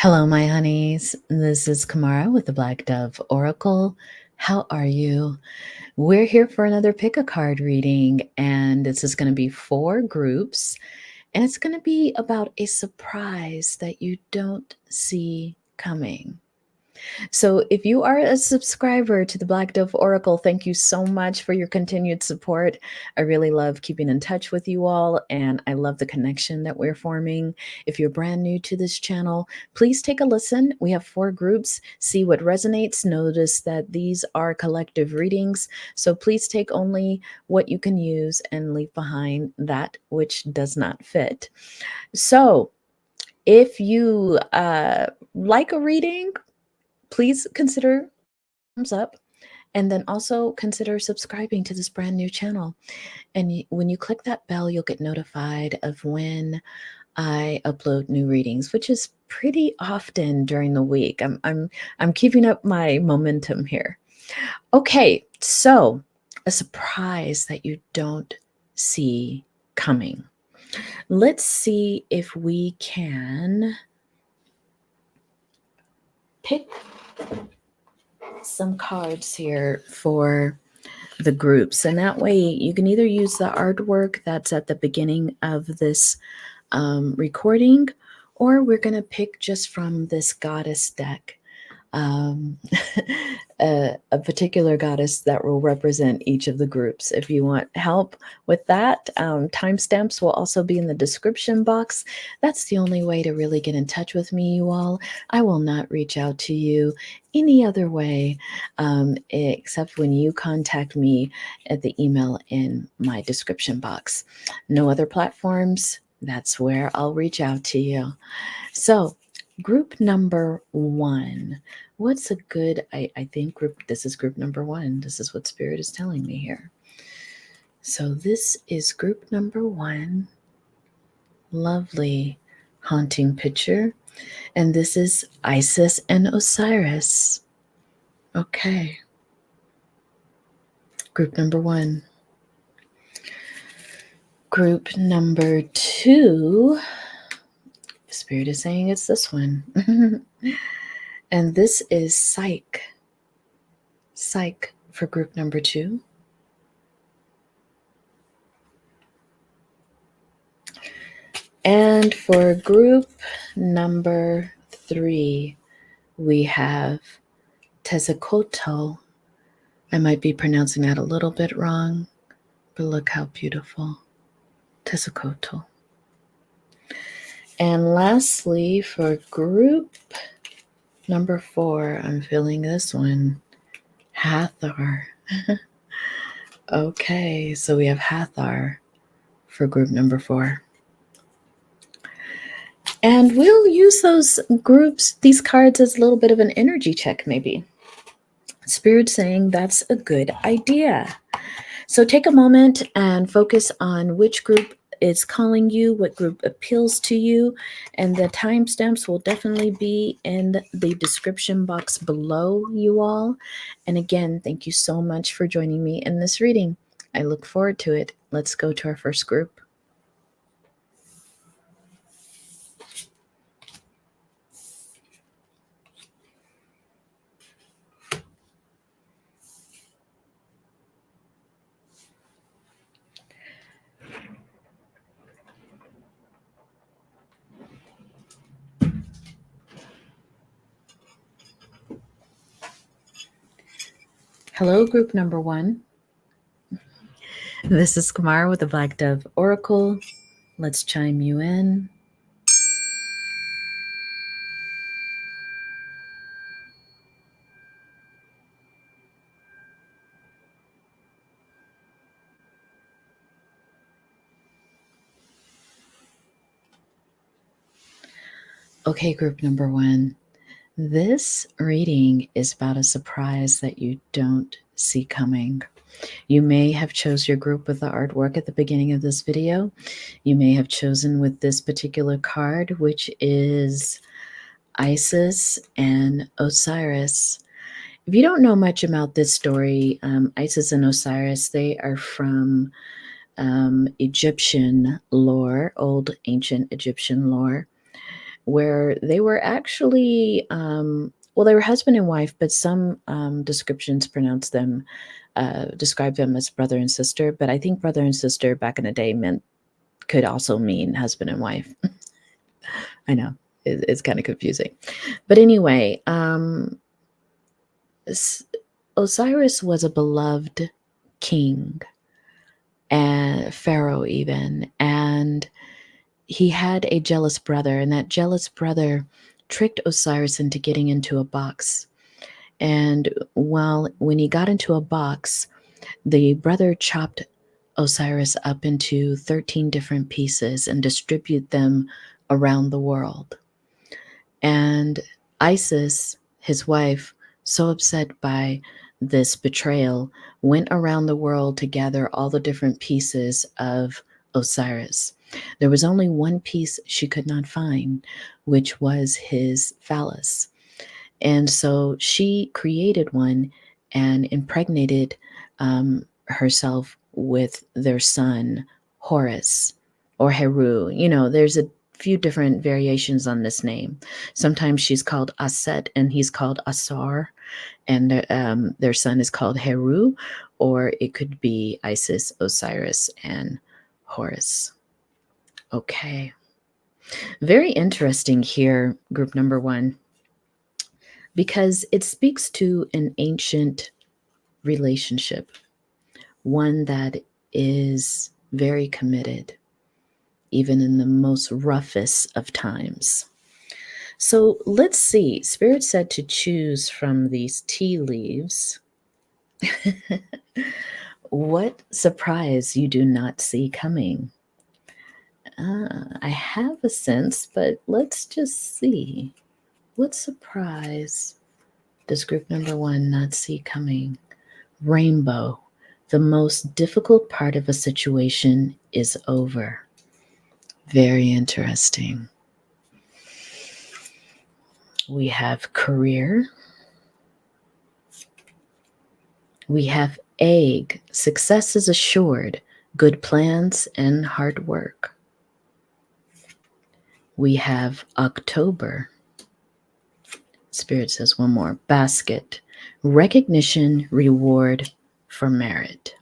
Hello, my honeys. This is Kamara with the Black Dove Oracle. How are you? We're here for another pick a card reading, and this is going to be 4 groups, and it's going to be about a surprise that you don't see coming. So, if you are a subscriber to the Black Dove Oracle, thank you so much for your continued support. I really love keeping in touch with you all, and I love the connection that we're forming. If you're brand new to this channel, please take a listen. We have 4 groups. See what resonates. Notice that these are collective readings, so please take only what you can use and leave behind that which does not fit. So, if you like a reading, please consider thumbs up, and then also consider subscribing to this brand new channel. And when you click that bell, you'll get notified of when I upload new readings, which is pretty often during the week. I'm keeping up my momentum here. Okay, so a surprise that you don't see coming. Let's see if we can pick some cards here for the groups, and that way you can either use the artwork that's at the beginning of this recording, or we're going to pick just from this goddess deck, a particular goddess that will represent each of the groups. If you want help with that, timestamps will also be in the description box. That's the only way to really get in touch with me, you all. I will not reach out to you any other way except when you contact me at the email in my description box. No other platforms. That's where I'll reach out to you. So, group number 1. What's a good, I think this is group number 1. This is what Spirit is telling me here. So this is group number 1. Lovely haunting picture. And this is Isis and Osiris. Okay. Group number 1. Group number 2. Spirit is saying it's this one. And this is Psych. Psych for group number 2. And for group number 3, we have Tezcatlipoca. I might be pronouncing that a little bit wrong, but look how beautiful. Tezcatlipoca. And lastly, for group number 4, I'm feeling this one, Hathor. Okay, so we have Hathor for group number 4. And we'll use those groups, these cards, as a little bit of an energy check, maybe. Spirit saying that's a good idea. So take a moment and focus on which group is calling you, what group appeals to you, and the timestamps will definitely be in the description box below, you all. And again, thank you so much for joining me in this reading. I look forward to it. Let's go to our first group. Hello, group number 1. This is Kamara with the Black Dove Oracle. Let's chime you in. Okay, group number 1. This reading is about a surprise that you don't see coming. You may have chose your group with the artwork at the beginning of this video. You may have chosen with this particular card, which is Isis and Osiris. If you don't know much about this story, Isis and Osiris, they are from Egyptian lore, old ancient Egyptian lore, where they were actually, well, they were husband and wife, but some descriptions describe them as brother and sister. But I think brother and sister back in the day could also mean husband and wife. I know it's kind of confusing, but anyway, Osiris was a beloved king and pharaoh even, and he had a jealous brother, and that jealous brother tricked Osiris into getting into a box. And when he got into a box, the brother chopped Osiris up into 13 different pieces and distributed them around the world. And Isis, his wife, so upset by this betrayal, went around the world to gather all the different pieces of Osiris. There was only one piece she could not find, which was his phallus. And so she created one and impregnated herself with their son, Horus or Heru. There's a few different variations on this name. Sometimes she's called Aset and he's called Asar, and their son is called Heru, or it could be Isis, Osiris, and Horus. Okay. Very interesting here, group number 1, because it speaks to an ancient relationship, one that is very committed, even in the most roughest of times. So let's see. Spirit said to choose from these tea leaves what surprise you do not see coming. I have a sense, but let's just see. What surprise does group number 1 not see coming? Rainbow. The most difficult part of a situation is over. Very interesting. We have career. We have egg. Success is assured. Good plans and hard work. We have October. Spirit says one more. Basket. Recognition, reward for merit.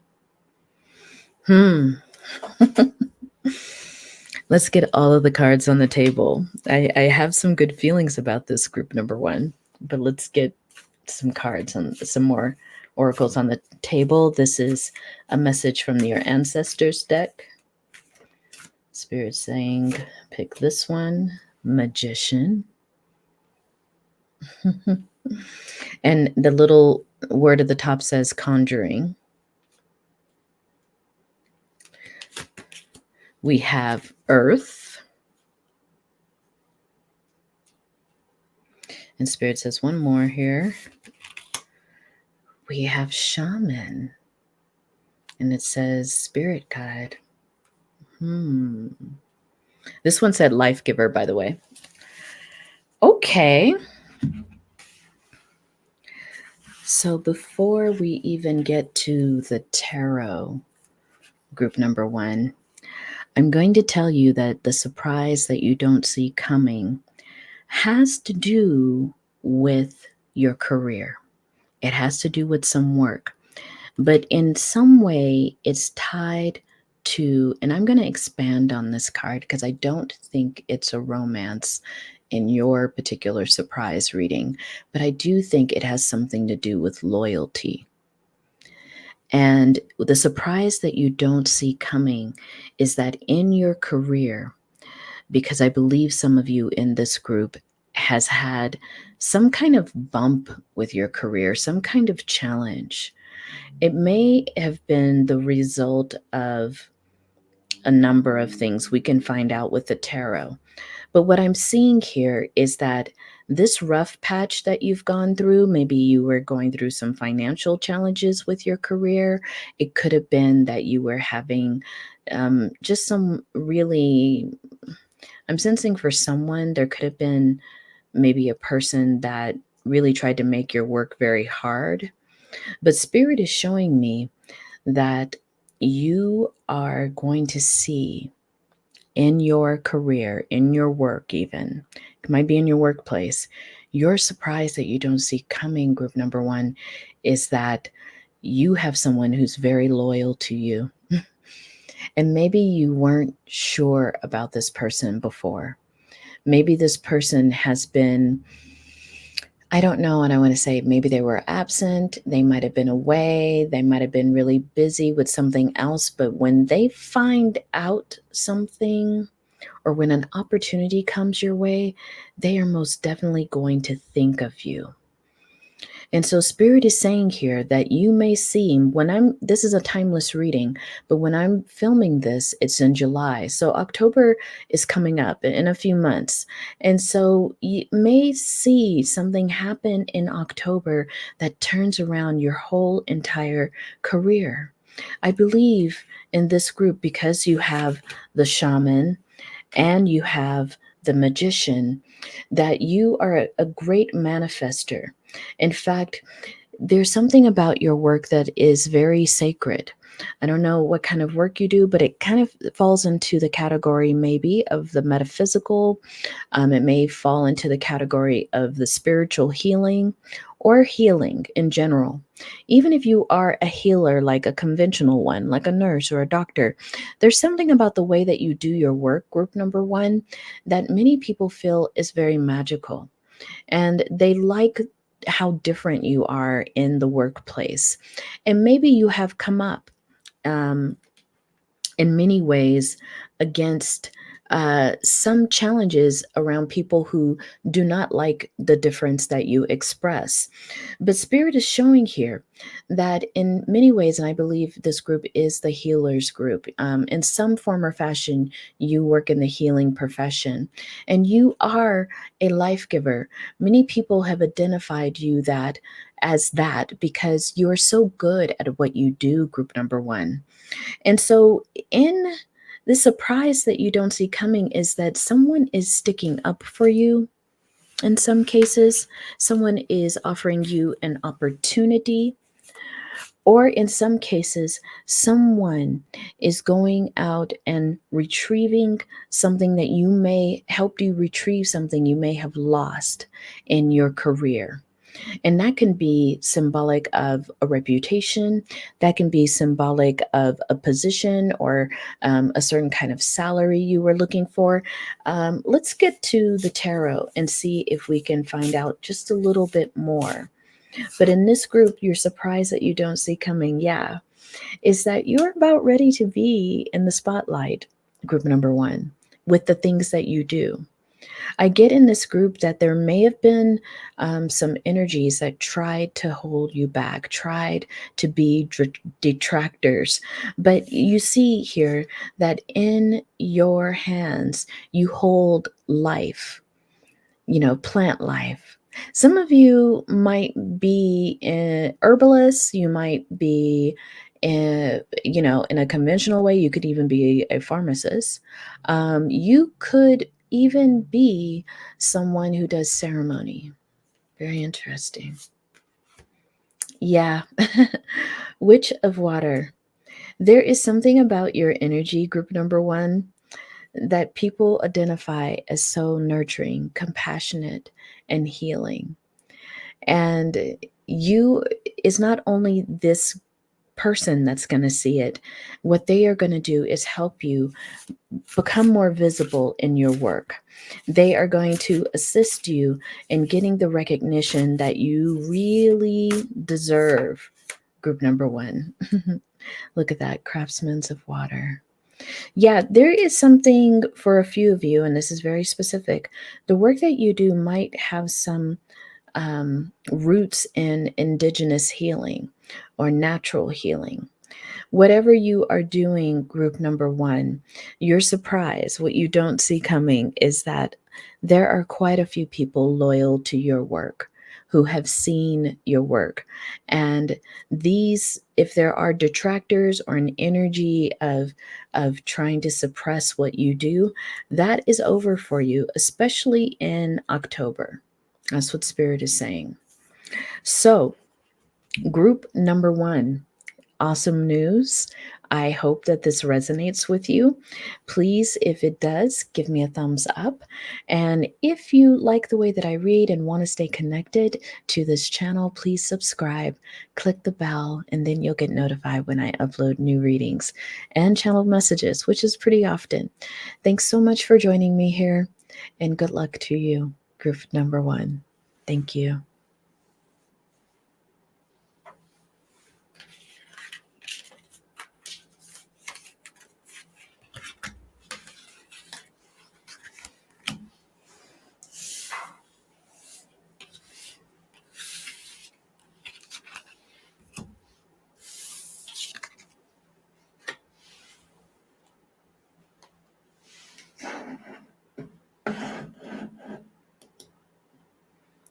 Let's get all of the cards on the table. I have some good feelings about this group number 1, but let's get some cards and some more oracles on the table. This is a message from your ancestors deck. Spirit saying, pick this one, Magician. And the little word at the top says conjuring. We have Earth. And Spirit says one more here. We have Shaman. And it says Spirit Guide. This one said Life Giver, by the way. Okay. So before we even get to the tarot, group number 1, I'm going to tell you that the surprise that you don't see coming has to do with your career. It has to do with some work. But in some way, it's tied to, and I'm going to expand on this card because I don't think it's a romance in your particular surprise reading, but I do think it has something to do with loyalty. And the surprise that you don't see coming is that in your career, because I believe some of you in this group has had some kind of bump with your career, some kind of challenge. It may have been the result of a number of things we can find out with the tarot. But what I'm seeing here is that this rough patch that you've gone through, maybe you were going through some financial challenges with your career. It could have been that you were having just some really, I'm sensing for someone, there could have been maybe a person that really tried to make your work very hard. But Spirit is showing me that you are going to see in your career, in your work, even. It might be in your workplace. Your surprise that you don't see coming, group number one, is that you have someone who's very loyal to you. And maybe you weren't sure about this person before. Maybe this person has been, I don't know what I want to say. Maybe they were absent. They might have been away. They might have been really busy with something else. But when they find out something, or when an opportunity comes your way, they are most definitely going to think of you. And so Spirit is saying here that you may seem, this is a timeless reading, but when I'm filming this, it's in July. So October is coming up in a few months. And so you may see something happen in October that turns around your whole entire career. I believe in this group because you have the shaman and you have the magician, that you are a great manifester. In fact, there's something about your work that is very sacred. I don't know what kind of work you do, but it kind of falls into the category maybe of the metaphysical. It may fall into the category of the spiritual healing or healing in general. Even if you are a healer, like a conventional one, like a nurse or a doctor, there's something about the way that you do your work, group number one, that many people feel is very magical. And they like how different you are in the workplace. And maybe you have come up um, in many ways against some challenges around people who do not like the difference that you express. But Spirit is showing here that in many ways, and I believe this group is the healers group, in some form or fashion, you work in the healing profession and you are a life giver. Many people have identified you that as that because you are so good at what you do, group number one. And so, in the surprise that you don't see coming is that someone is sticking up for you. In some cases, someone is offering you an opportunity, or in some cases, someone is going out and retrieving something that you may help you retrieve something you may have lost in your career. And that can be symbolic of a reputation, that can be symbolic of a position or a certain kind of salary you were looking for. Let's get to the tarot and see if we can find out just a little bit more. But in this group, you're surprised that you don't see coming. Yeah, is that you're about ready to be in the spotlight, group number one, with the things that you do. I get in this group that there may have been some energies that tried to hold you back, tried to be detractors. But you see here that in your hands, you hold life, plant life. Some of you might be herbalists, you might be in a conventional way, you could even be a pharmacist. You could even be someone who does ceremony. Very interesting. Yeah. Witch of water. There is something about your energy, group number one, that people identify as so nurturing, compassionate, and healing. And you is not only this person that's going to see it. What they are going to do is help you become more visible in your work. They are going to assist you in getting the recognition that you really deserve. Group number one. Look at that, craftsmen of water. Yeah, there is something for a few of you, and this is very specific. The work that you do might have some roots in indigenous healing or natural healing. Whatever you are doing, group number one, your surprise, what you don't see coming is that there are quite a few people loyal to your work who have seen your work. And these, if there are detractors or an energy of trying to suppress what you do, that is over for you, especially in October. That's what Spirit is saying. So, group number one, awesome news. I hope that this resonates with you. Please, if it does, give me a thumbs up. And if you like the way that I read and want to stay connected to this channel, please subscribe, click the bell, and then you'll get notified when I upload new readings and channel messages, which is pretty often. Thanks so much for joining me here, and good luck to you, group number 1. Thank you.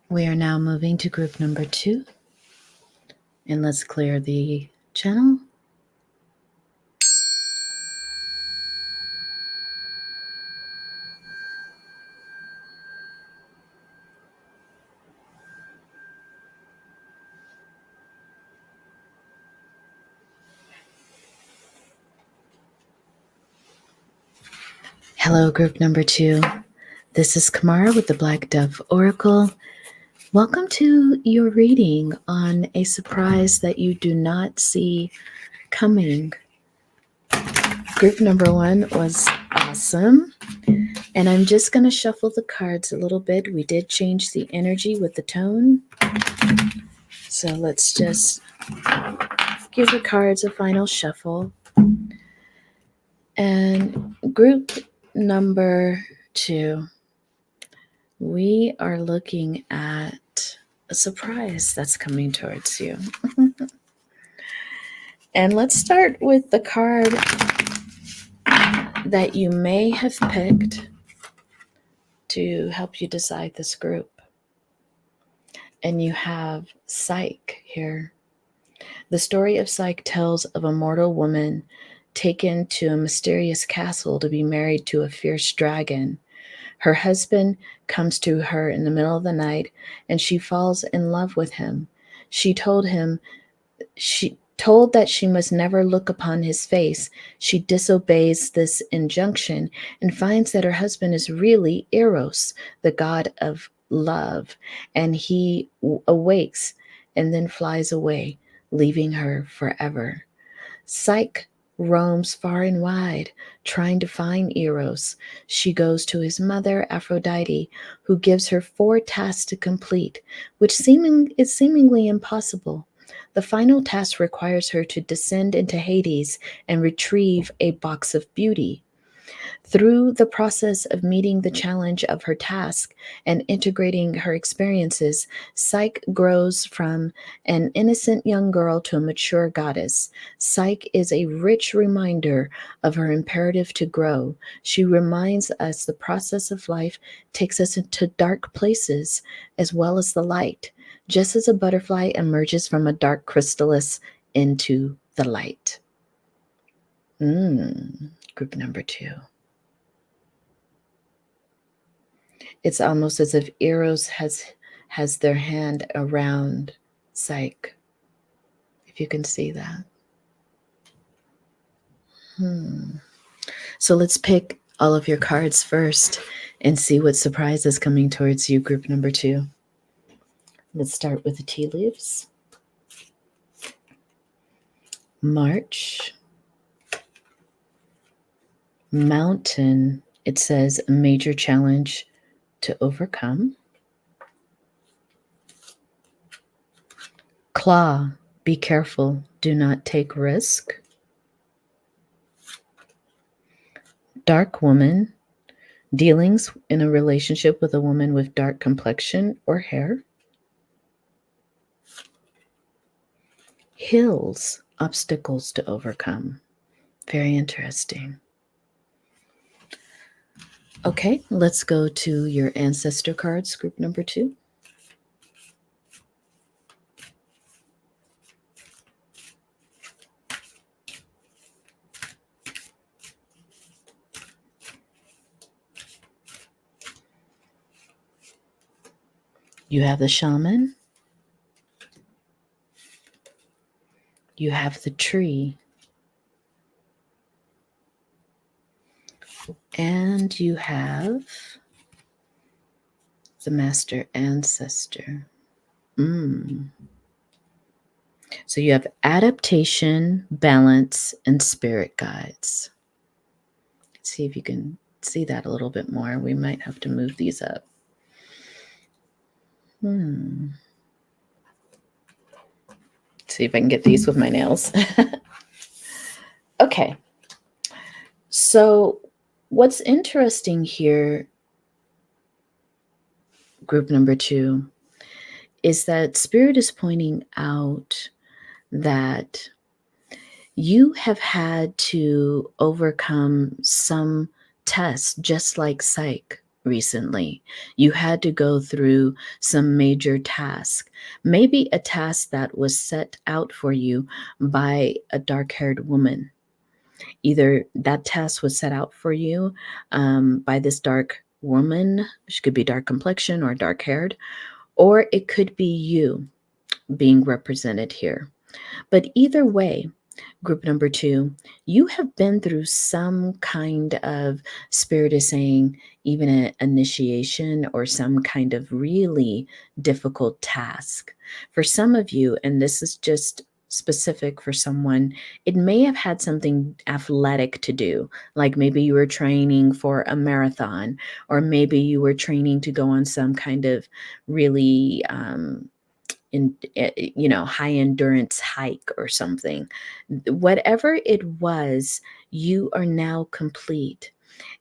We are now moving to group number 2, and let's clear the channel. Hello, group number 2. This is Kamara with the Black Dove Oracle. Welcome to your reading on a surprise that you do not see coming. Group number 1 was awesome. And I'm just going to shuffle the cards a little bit. We did change the energy with the tone. So let's just give the cards a final shuffle. And group number 2, we are looking at a surprise that's coming towards you. And let's start with the card that you may have picked to help you decide this group. And you have Psyche here. The story of Psyche tells of a mortal woman taken to a mysterious castle to be married to a fierce dragon. Her husband comes to her in the middle of the night, and she falls in love with him. She told that she must never look upon his face. She disobeys this injunction and finds that her husband is really Eros, the god of love, and he awakes and then flies away, leaving her forever. Psyche roams far and wide, trying to find Eros. She goes to his mother, Aphrodite, who gives her 4 tasks to complete, which is seemingly impossible. The final task requires her to descend into Hades and retrieve a box of beauty. Through the process of meeting the challenge of her task and integrating her experiences, Psyche grows from an innocent young girl to a mature goddess. Psyche is a rich reminder of her imperative to grow. She reminds us the process of life takes us into dark places as well as the light, just as a butterfly emerges from a dark chrysalis into the light. Group number 2. It's almost as if Eros has their hand around Psyche, if you can see that. So let's pick all of your cards first and see what surprise is coming towards you, group number 2. Let's start with the tea leaves. March. Mountain. It says a major challenge to overcome. Claw. Be careful. Do not take risk. Dark woman. Dealings in a relationship with a woman with dark complexion or hair. Hills. Obstacles to overcome. Very interesting. Okay, let's go to your ancestor cards, group number 2. You have the shaman, You have the tree. And you have the master ancestor. So you have adaptation, balance, and spirit guides. Let's see if you can see that a little bit more. We might have to move these up. See if I can get these with my nails. Okay. So what's interesting here, group number 2, is that Spirit is pointing out that you have had to overcome some tests, just like psych recently. You had to go through some major task, maybe a task that was set out for you by a dark-haired woman. Either that task was set out for you by this dark woman, she could be dark complexion or dark haired, or it could be you being represented here. But either way, group number 2, you have been through some kind of, Spirit is saying, even an initiation or some kind of really difficult task. For some of you, and this is just specific for someone, it may have had something athletic to do, like maybe you were training for a marathon, or maybe you were training to go on some kind of really high endurance hike or something. Whatever it was, you are now complete.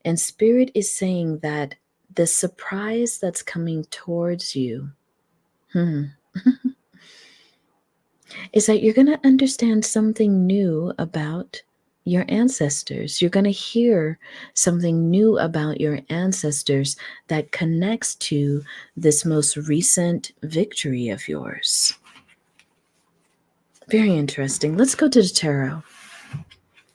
And Spirit is saying that the surprise that's coming towards you is that you're going to understand something new about your ancestors. You're going to hear something new about your ancestors that connects to this most recent victory of yours. Very interesting. Let's go to the tarot.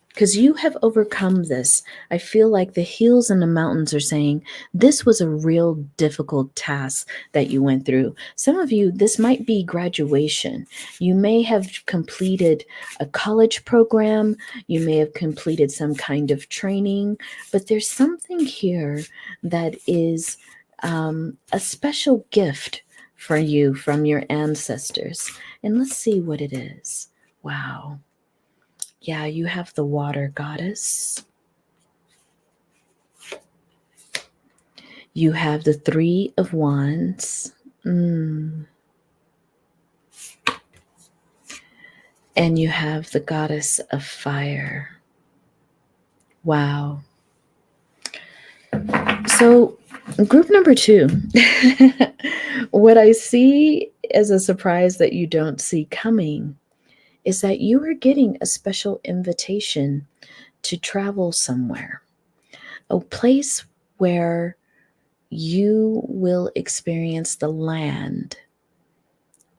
Because you have overcome this. I feel like the hills and the mountains are saying this was a real difficult task that you went through. Some of you, this might be graduation. You may have completed a college program. You may have completed some kind of training. But there's something here that is a special gift for you from your ancestors. And let's see what it is. Wow. Yeah, you have the water goddess. You have the 3 of Wands. And you have the goddess of fire. Wow. So, group number 2, what I see as a surprise that you don't see coming is that you are getting a special invitation to travel somewhere, a place where you will experience the land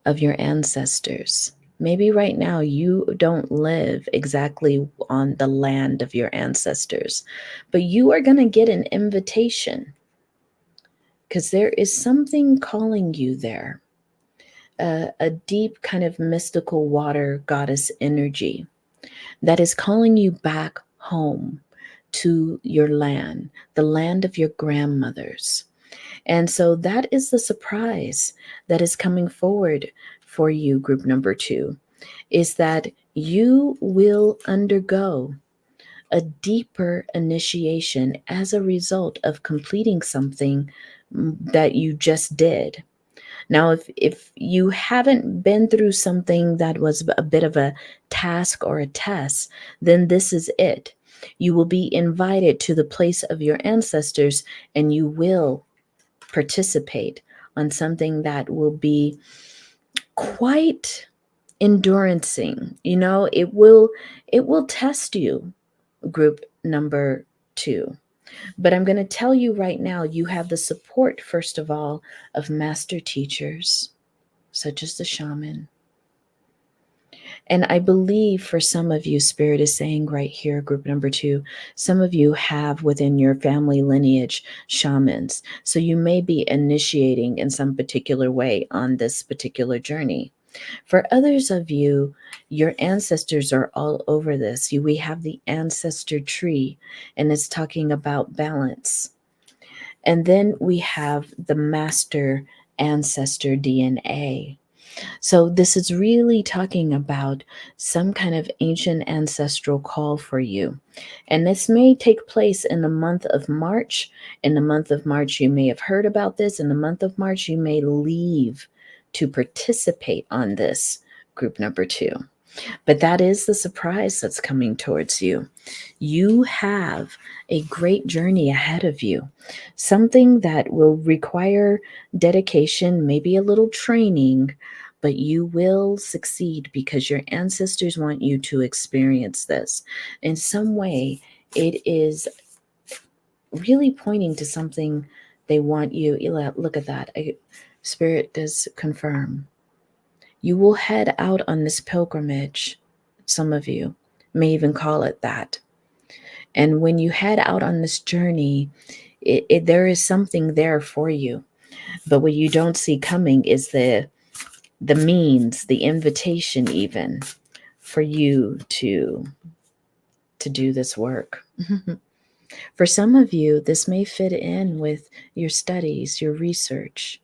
of your ancestors. Maybe right now you don't live exactly on the land of your ancestors, but you are going to get an invitation because there is something calling you there. A deep kind of mystical water goddess energy that is calling you back home to your land, the land of your grandmothers. And so that is the surprise that is coming forward for you, group number 2, is that you will undergo a deeper initiation as a result of completing something that you just did. Now, if you haven't been through something that was a bit of a task or a test, then this is it. You will be invited to the place of your ancestors, and you will participate on something that will be quite endurancing. It will test you, group number 2. But I'm going to tell you right now, you have the support, first of all, of master teachers, such as the shaman. And I believe for some of you, Spirit is saying right here, group number 2, some of you have within your family lineage shamans. So you may be initiating in some particular way on this particular journey. For others of you, your ancestors are all over this. We have the ancestor tree, and it's talking about balance. And then we have the master ancestor DNA. So, this is really talking about some kind of ancient ancestral call for you. And this may take place in the month of March. In the month of March, you may have heard about this. In the month of March, you may leave to participate on this group number 2. But that is the surprise that's coming towards you. You have a great journey ahead of you, something that will require dedication, maybe a little training, but you will succeed because your ancestors want you to experience this. In some way, it is really pointing to something they want you. Look at that. Spirit does confirm. You will head out on this pilgrimage. Some of you may even call it that. And when you head out on this journey, there is something there for you. But what you don't see coming is the means, the invitation even for you to do this work. For some of you, this may fit in with your studies, your research,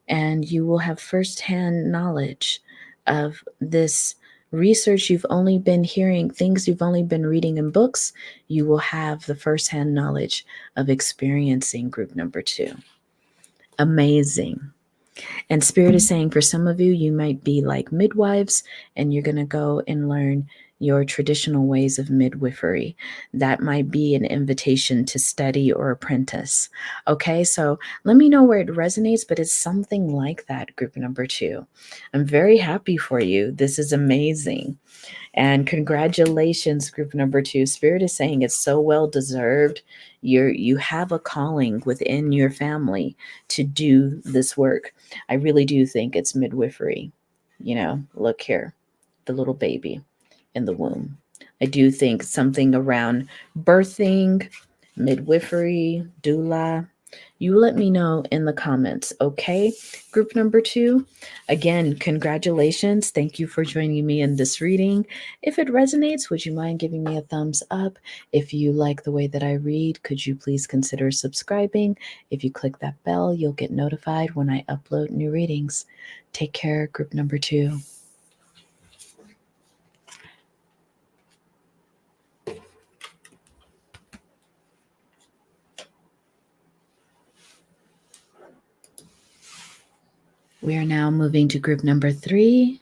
and you will have firsthand knowledge of this research you've only been hearing, things you've only been reading in books. You will have the firsthand knowledge of experiencing group number 2. Amazing. And Spirit is saying for some of you, you might be like midwives and you're going to go and learn your traditional ways of midwifery. That might be an invitation to study or apprentice. Okay, so let me know where it resonates, but it's something like that, group number 2. I'm very happy for you. This is amazing. And congratulations, group number 2. Spirit is saying it's so well deserved. You have a calling within your family to do this work. I really do think it's midwifery. Look here, the little baby in the womb. I do think something around birthing, midwifery, doula. You let me know in the comments, okay? Group number 2. Again, congratulations. Thank you for joining me in this reading. If it resonates, would you mind giving me a thumbs up? If you like the way that I read, could you please consider subscribing? If you click that bell, you'll get notified when I upload new readings. Take care, group number 2. We are now moving to group number 3.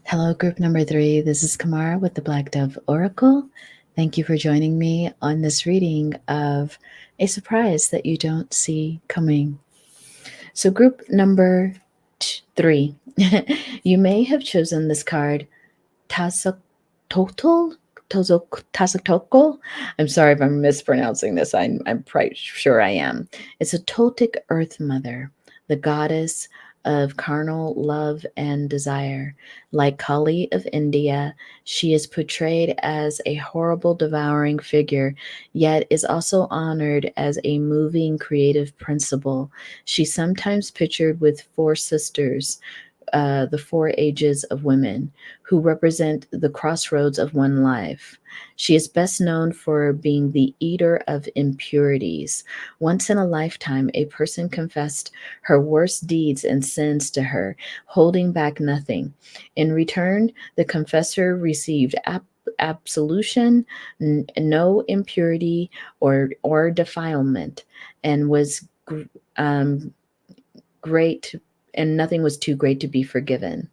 Hello, group number 3. This is Kamara with the Black Dove Oracle. Thank you for joining me on this reading of a surprise that you don't see coming. So, group number 3, you may have chosen this card, Tasoktotal. Tasotoko. I'm sorry if I'm mispronouncing this. I'm pretty sure I am. It's a Toltec Earth Mother, the goddess of carnal love and desire. Like Kali of India, she is portrayed as a horrible, devouring figure, yet is also honored as a moving, creative principle. She's sometimes pictured with 4 sisters, the 4 ages of women, who represent the crossroads of one life. She is best known for being the eater of impurities. Once in a lifetime, a person confessed her worst deeds and sins to her, holding back nothing. In return, the confessor received absolution, no impurity or defilement, and was great, and nothing was too great to be forgiven.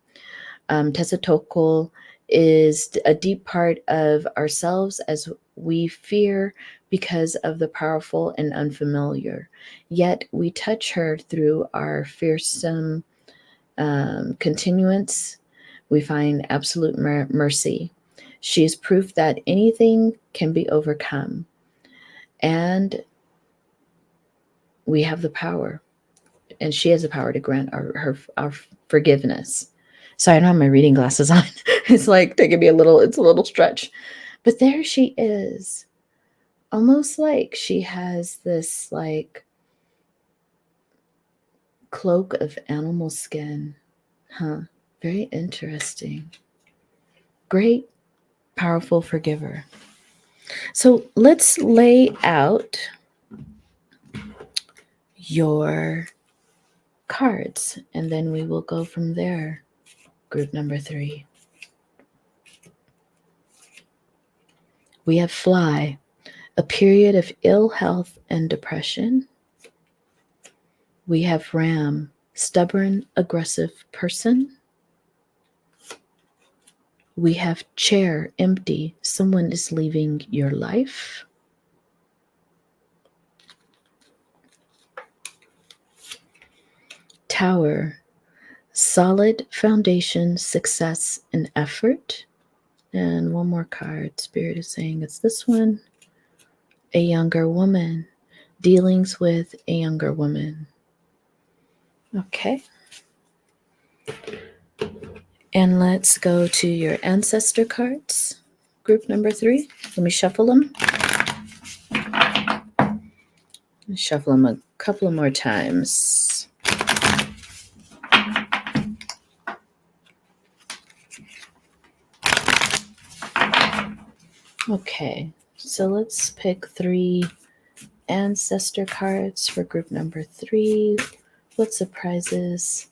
Tezatokul is a deep part of ourselves as we fear because of the powerful and unfamiliar. Yet we touch her through our fearsome continuance. We find absolute mercy. She is proof that anything can be overcome. And we have the power. and she has the power to grant our forgiveness. So I don't have my reading glasses on. It's like taking me it's a little stretch. But there she is. Almost like she has this like cloak of animal skin. Huh. Very interesting. Great, powerful forgiver. So let's lay out your cards and then we will go from there. Group number 3. We have Fly, a period of ill health and depression. We have Ram, stubborn, aggressive person. We have Chair, empty, someone is leaving your life. Tower, solid foundation, success, and effort. And one more card. Spirit is saying it's this one. A younger woman. Dealings with a younger woman. Okay. And let's go to your ancestor cards. Group number 3. Let me shuffle them. Shuffle them a couple of more times. Okay, so let's pick 3 ancestor cards for group number 3. What surprises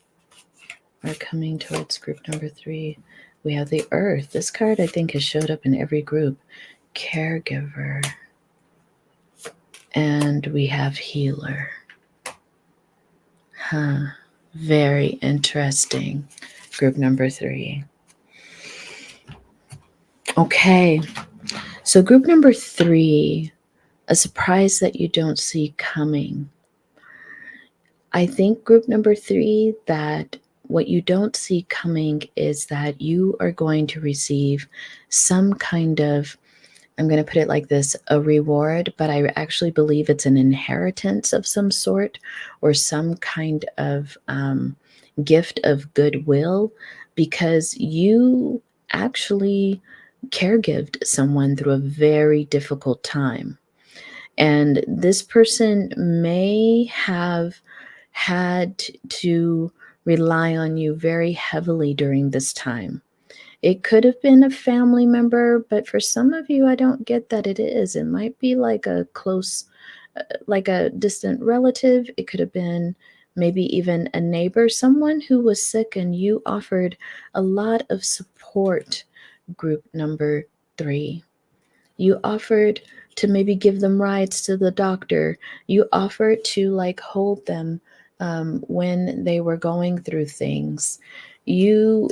are coming towards group number 3? We have the Earth. This card I think has showed up in every group. Caregiver. And we have Healer. Huh. Very interesting. Group number 3. Okay. So group number 3, a surprise that you don't see coming. I think group number 3, that what you don't see coming is that you are going to receive some kind of, I'm going to put it like this, a reward, but I actually believe it's an inheritance of some sort or some kind of gift of goodwill, because you actually caregived someone through a very difficult time. And this person may have had to rely on you very heavily during this time. It could have been a family member, but for some of you, I don't get that it is. It might be like a close, like a distant relative. It could have been maybe even a neighbor, someone who was sick, and you offered a lot of support. Group number 3. You offered to maybe give them rides to the doctor. You offered to like hold them when they were going through things. You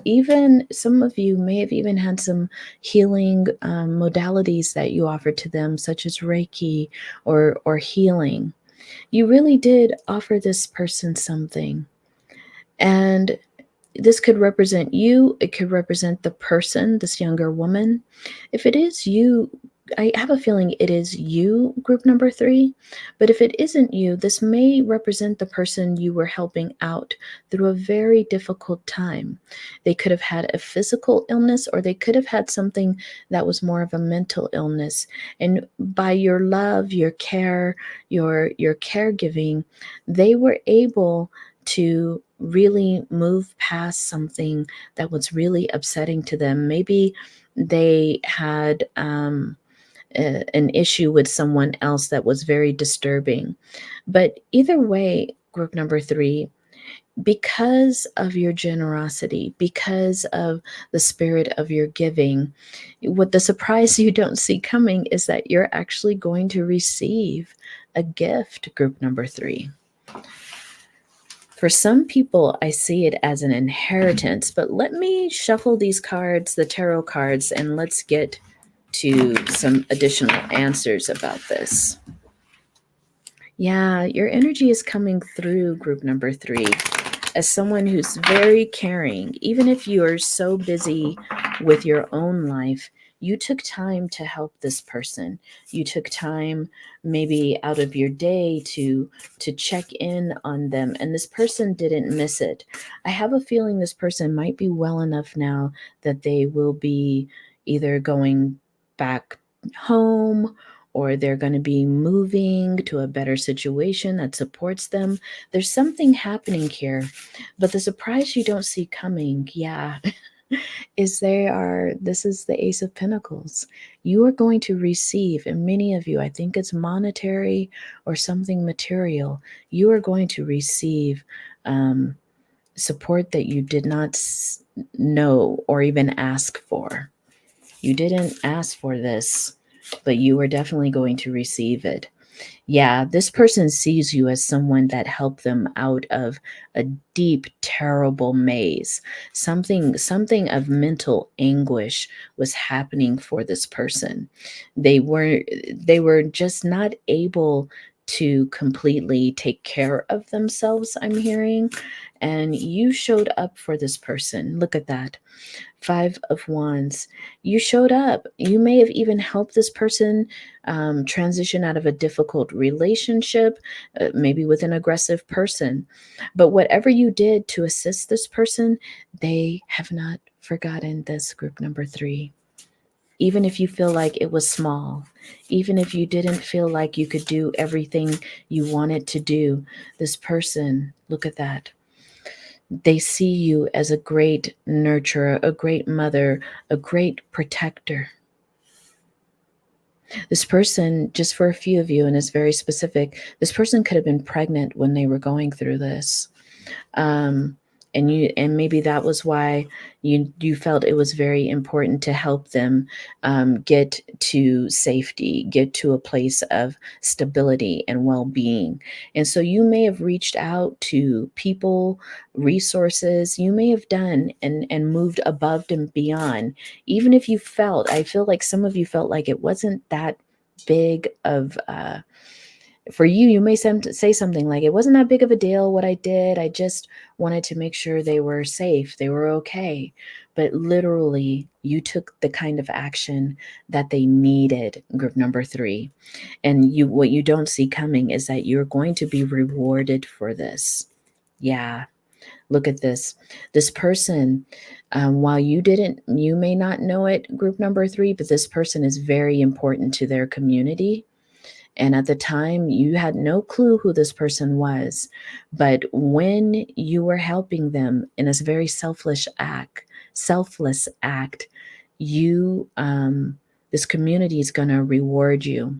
even, some of you may have even had some healing modalities that you offered to them, such as Reiki or healing. You really did offer this person something. And this could represent you. It could represent the person, this younger woman. If it is you, I have a feeling it is you, group number 3. But if it isn't you, this may represent the person you were helping out through a very difficult time. They could have had a physical illness, or they could have had something that was more of a mental illness. And by your love, your care, your caregiving, they were able to really move past something that was really upsetting to them. Maybe they had an issue with someone else that was very disturbing. But either way, group number 3, because of your generosity, because of the spirit of your giving, what the surprise you don't see coming is that you're actually going to receive a gift, group number 3. For some people, I see it as an inheritance, but let me shuffle these cards, the tarot cards, and let's get to some additional answers about this. Yeah, your energy is coming through, group number 3, as someone who's very caring. Even if you are so busy with your own life, You took time to help this person. You took time maybe out of your day to check in on them, and this person didn't miss it. I have a feeling this person might be well enough now that they will be either going back home, or they're going to be moving to a better situation that supports them. There's something happening here, but the surprise you don't see coming, yeah, is this is the Ace of Pentacles. You are going to receive, and many of you, I think it's monetary or something material, you are going to receive support that you did not know or even ask for. You didn't ask for this, but you are definitely going to receive it. Yeah, this person sees you as someone that helped them out of a deep, terrible maze. Something of mental anguish was happening for this person. They were just not able to completely take care of themselves, I'm hearing. And you showed up for this person. Look at that. Five of Wands. You showed up. You may have even helped this person transition out of a difficult relationship, maybe with an aggressive person. But whatever you did to assist this person, they have not forgotten this, group number 3. Even if you feel like it was small, even if you didn't feel like you could do everything you wanted to do, this person, look at that. They see you as a great nurturer, a great mother, a great protector. This person, just for a few of you, and it's very specific, this person could have been pregnant when they were going through this. And maybe that was why you felt it was very important to help them get to safety, get to a place of stability and well-being. And so you may have reached out to people, resources, you may have done and moved above and beyond. Even if I feel like some of you felt like it wasn't that big of for you, you may say something like, it wasn't that big of a deal what I did. I just wanted to make sure they were safe, they were okay. But literally, you took the kind of action that they needed, group number 3. And what you don't see coming is that you're going to be rewarded for this. Yeah. Look at this. This person, while you may not know it, group number 3, but this person is very important to their community. And at the time, you had no clue who this person was. But when you were helping them in a very selfless act, you, this community is going to reward you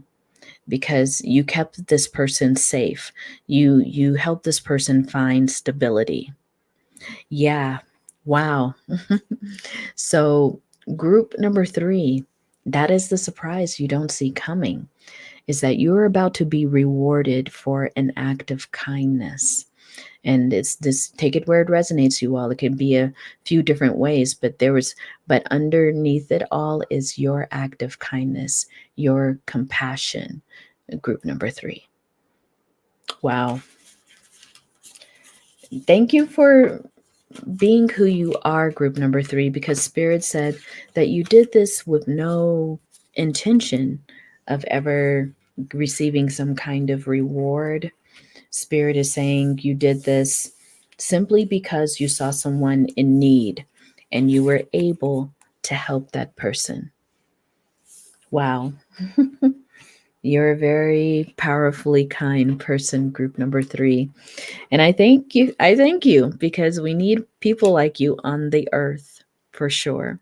because you kept this person safe. You helped this person find stability. Yeah. Wow. So group number 3, that is the surprise you don't see coming, is that you're about to be rewarded for an act of kindness. And it's this, take it where it resonates, you all. It can be a few different ways, but underneath it all is your act of kindness, your compassion, group number 3. Wow. Thank you for being who you are, group number 3, because Spirit said that you did this with no intention of ever receiving some kind of reward. Spirit is saying you did this simply because you saw someone in need and you were able to help that person. Wow. You're a very powerfully kind person, group number 3. And I thank you because we need people like you on the earth for sure.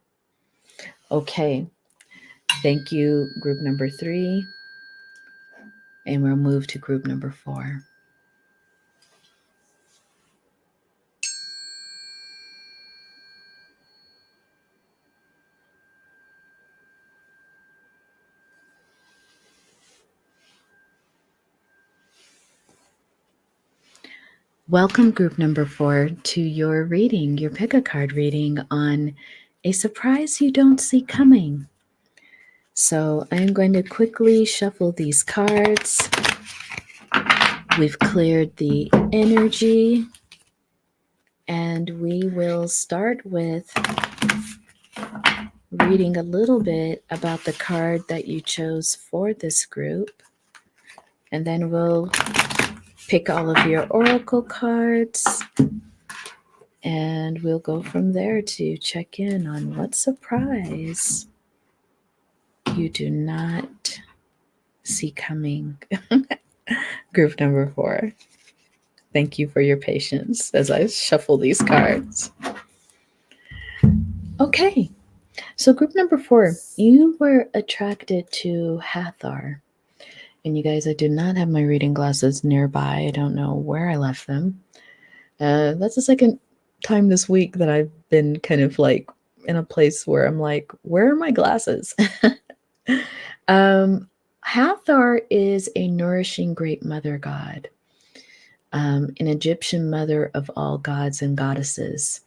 Okay. Thank you, group number 3. And we'll move to group number 4. Welcome, group number 4, to your reading, your pick a card reading on a surprise you don't see coming. So I'm going to quickly shuffle these cards. We've cleared the energy, and we will start with reading a little bit about the card that you chose for this group. And then we'll pick all of your oracle cards. And we'll go from there to check in on what surprise you do not see coming. Group number 4. Thank you for your patience as I shuffle these cards. Okay, so group number 4, you were attracted to Hathor. And you guys, I do not have my reading glasses nearby. I don't know where I left them. That's the second time this week that I've been kind of like in a place where I'm like, where are my glasses? Hathor is a nourishing great mother god, an Egyptian mother of all gods and goddesses.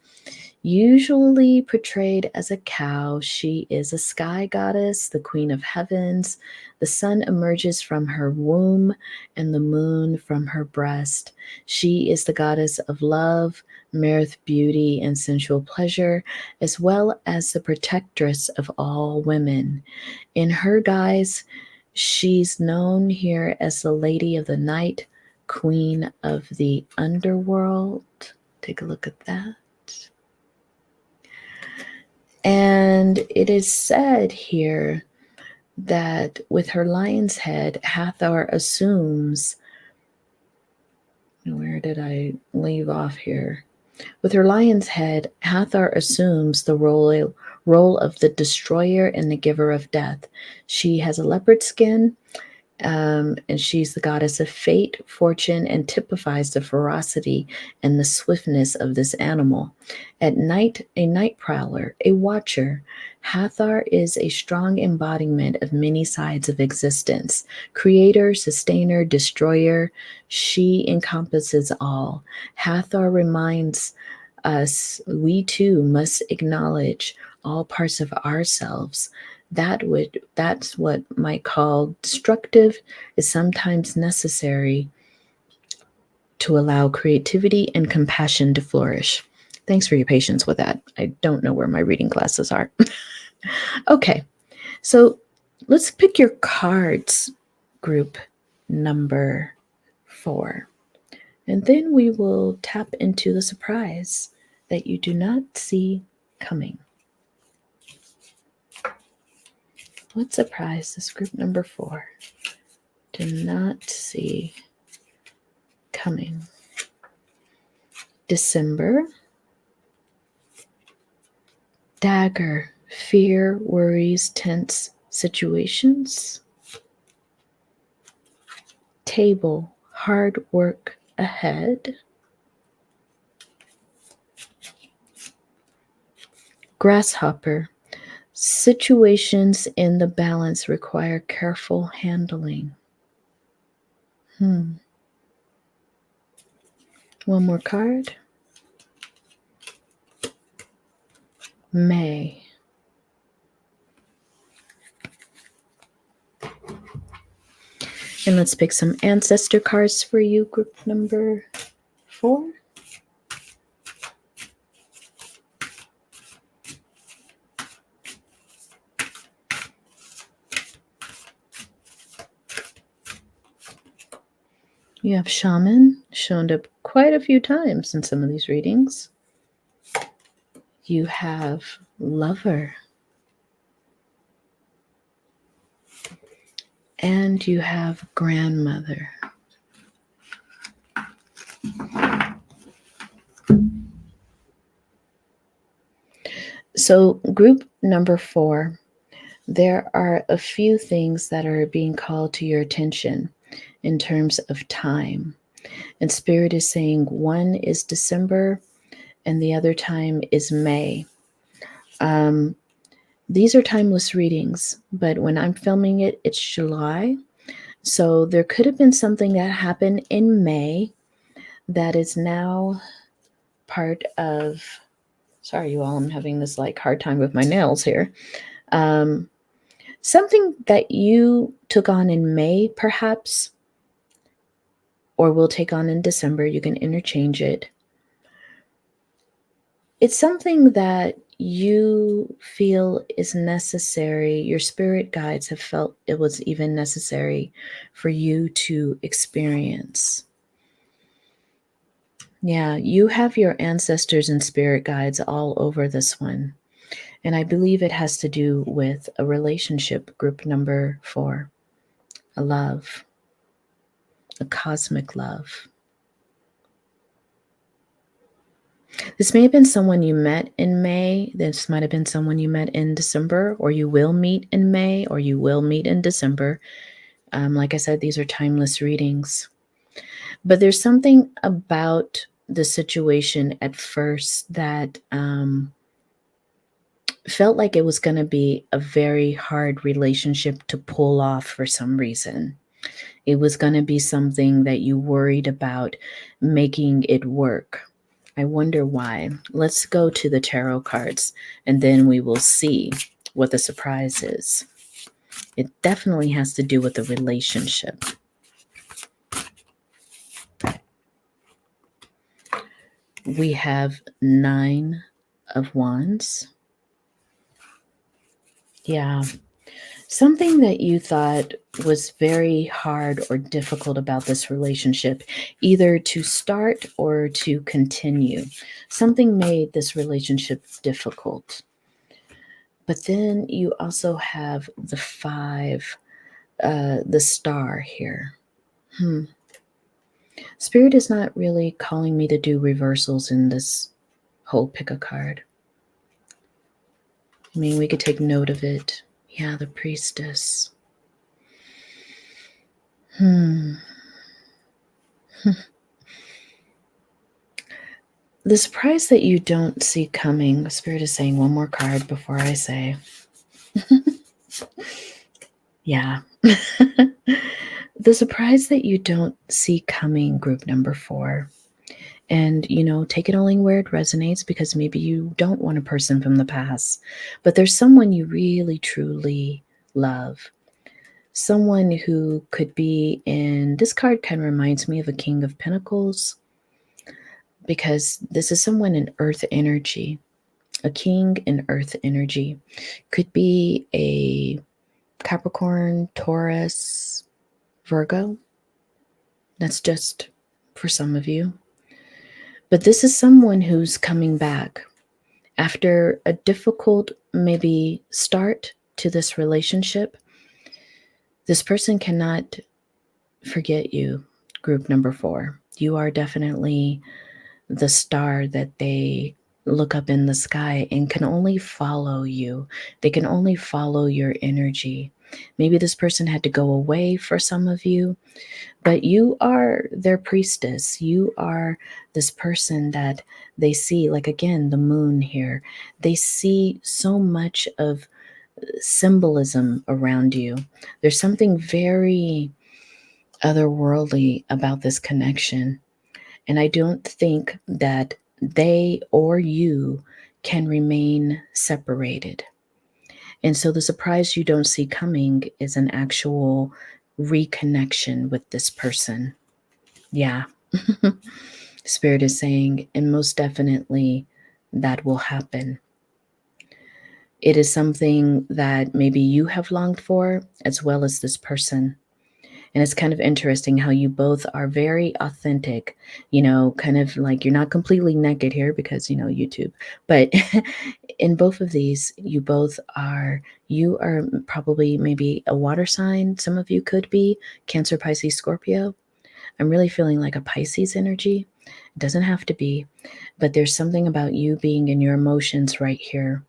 Usually portrayed as a cow, she is a sky goddess, the queen of heavens. The sun emerges from her womb and the moon from her breast. She is the goddess of love, mirth, beauty, and sensual pleasure, as well as the protectress of all women. In her guise, she's known here as the Lady of the Night, Queen of the Underworld. Take a look at that. And it is said here that with her lion's head, Hathor assumes, where did I leave off here? With her lion's head, Hathor assumes the role of the destroyer and the giver of death. She has a leopard skin, and she's the goddess of fate, fortune, and typifies the ferocity and the swiftness of this animal. At night, a night prowler, a watcher, Hathor is a strong embodiment of many sides of existence. Creator, sustainer, destroyer, she encompasses all. Hathor reminds us we too must acknowledge all parts of ourselves. That's what might call destructive is sometimes necessary to allow creativity and compassion to flourish. Thanks for your patience with that. I don't know where my reading glasses are. Okay, so let's pick your cards, group number 4. And then we will tap into the surprise that you do not see coming. What surprise does group number 4 do not see coming? December, dagger, fear, worries, tense situations. Table, hard work ahead. Grasshopper, situations in the balance require careful handling. One more card. May. And let's pick some ancestor cards for you, group number 4. You have shaman, shown up quite a few times in some of these readings. You have lover. And you have grandmother. So group number 4, there are a few things that are being called to your attention in terms of time. And Spirit is saying one is December and the other time is May. These are timeless readings, but when I'm filming it, it's July. So there could have been something that happened in May that is now part of, sorry, you all, I'm having this like hard time with my nails here. Something that you took on in May, perhaps, or will take on in December, you can interchange it. It's something that you feel is necessary, your spirit guides have felt it was even necessary for you to experience. Yeah, you have your ancestors and spirit guides all over this one. And I believe it has to do with a relationship, group number 4, a love, a cosmic love. This may have been someone you met in May. This might have been someone you met in December, or you will meet in May, or you will meet in December. Like I said, these are timeless readings. But there's something about the situation at first that felt like it was going to be a very hard relationship to pull off for some reason. It was going to be something that you worried about making it work. I wonder why. Let's go to the tarot cards and then we will see what the surprise is. It definitely has to do with the relationship. We have 9 of Wands. Yeah. Something that you thought was very hard or difficult about this relationship, either to start or to continue. Something made this relationship difficult. But then you also have the 5, the star here. Spirit is not really calling me to do reversals in this whole pick a card. I mean, we could take note of it. Yeah, the priestess. The surprise that you don't see coming, Spirit is saying one more card before I say. Yeah. The surprise that you don't see coming, group number 4. And, take it only where it resonates, because maybe you don't want a person from the past, but there's someone you really, truly love. Someone who could be in, this card kind of reminds me of a King of Pentacles, because this is someone in earth energy. A king in earth energy could be a Capricorn, Taurus, Virgo. That's just for some of you. But this is someone who's coming back after a difficult, maybe, start to this relationship. This person cannot forget you, group number 4. You are definitely the star that they look up in the sky and can only follow you. They can only follow your energy. Maybe this person had to go away for some of you, but you are their priestess. You are this person that they see, like again, the moon here. They see so much of symbolism around you. There's something very otherworldly about this connection. And I don't think that they or you can remain separated. And so the surprise you don't see coming is an actual reconnection with this person. Yeah. Spirit is saying, and most definitely that will happen. It is something that maybe you have longed for, as well as this person. And it's kind of interesting how you both are very authentic, kind of like you're not completely naked here because, YouTube. But in both of these, you are probably maybe a water sign. Some of you could be Cancer, Pisces, Scorpio. I'm really feeling like a Pisces energy. It doesn't have to be, but there's something about you being in your emotions right here.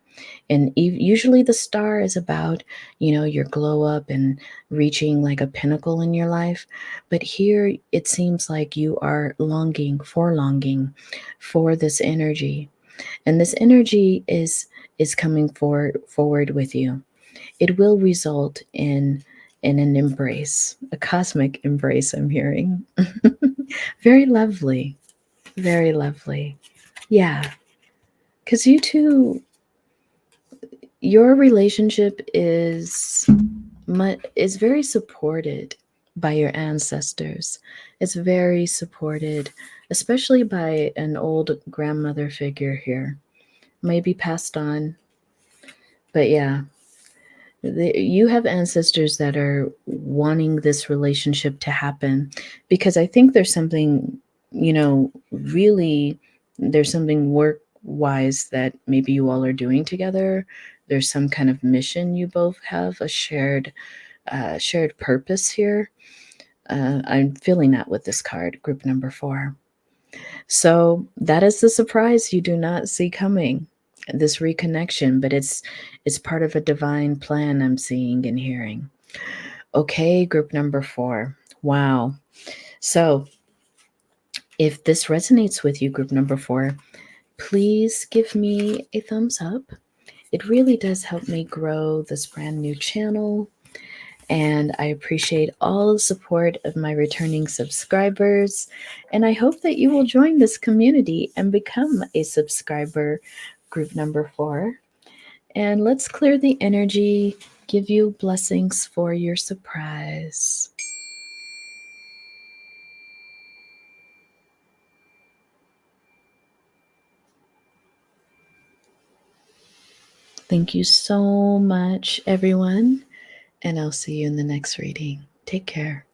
And usually the star is about, your glow up and reaching like a pinnacle in your life. But here it seems like you are longing for this energy. And this energy is coming forward with you. It will result in an embrace, a cosmic embrace, I'm hearing. Very lovely. Very lovely. Yeah. Because you two, your relationship is very supported by your ancestors. It's very supported, especially by an old grandmother figure here. may be passed on. But yeah, you have ancestors that are wanting this relationship to happen, because I think there's something, really, there's something work wise that maybe you all are doing together. There's some kind of mission you both have, a shared purpose here. I'm feeling that with this card, group number 4. So that is the surprise you do not see coming, this reconnection, but it's part of a divine plan I'm seeing and hearing. Okay, group number 4. Wow. So if this resonates with you, group number 4, please give me a thumbs up. It really does help me grow this brand new channel. And I appreciate all the support of my returning subscribers. And I hope that you will join this community and become a subscriber, group number 4. And let's clear the energy, give you blessings for your surprise. Thank you so much, everyone. And I'll see you in the next reading. Take care.